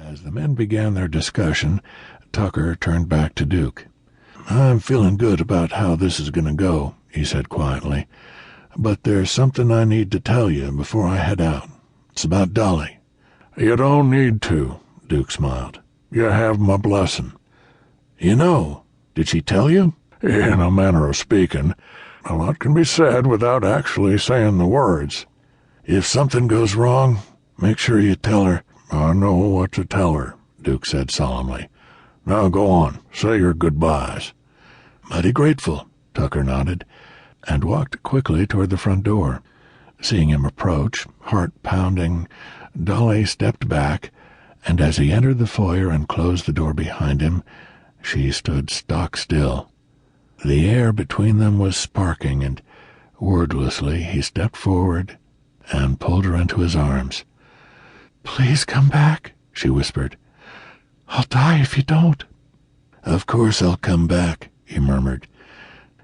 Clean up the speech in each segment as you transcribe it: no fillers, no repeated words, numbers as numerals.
As the men began their discussion, Tucker turned back to Duke. "I'm feeling good about how this is going to go," he said quietly. "But there's something I need to tell you before I head out. It's about Dolly." "You don't need to," Duke smiled. "You have my blessing." "You know, did she tell you?" "In a manner of speaking. A lot can be said without actually saying the words." "If something goes wrong, make sure you tell her." "I know what to tell her," Duke said solemnly. "Now go on, say your goodbyes." "Mighty grateful," Tucker nodded, and walked quickly toward the front door. Seeing him approach, heart pounding, Dolly stepped back, and as he entered the foyer and closed the door behind him, she stood stock still. The air between them was sparking, and wordlessly he stepped forward and pulled her into his arms. "Please come back," she whispered. "I'll die if you don't." "Of course I'll come back," he murmured.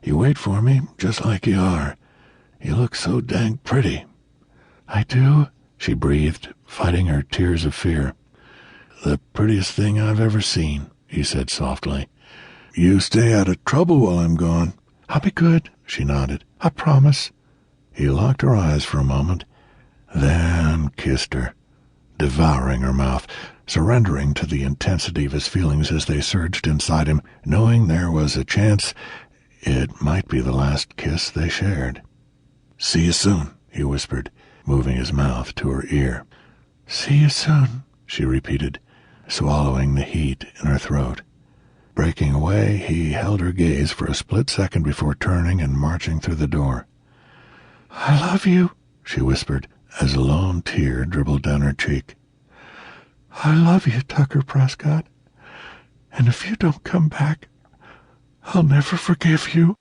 "You wait for me, just like you are. You look so dang pretty." "I do?" she breathed, fighting her tears of fear. "The prettiest thing I've ever seen," he said softly. "You stay out of trouble while I'm gone." "I'll be good," she nodded. "I promise." He locked her eyes for a moment, then kissed her, devouring her mouth, surrendering to the intensity of his feelings as they surged inside him, knowing there was a chance it might be the last kiss they shared. "See you soon," he whispered, moving his mouth to her ear. "See you soon," she repeated, swallowing the heat in her throat. Breaking away, he held her gaze for a split second before turning and marching through the door. "I love you," she whispered, as a lone tear dribbled down her cheek. "I love you, Tucker Prescott, and if you don't come back, I'll never forgive you."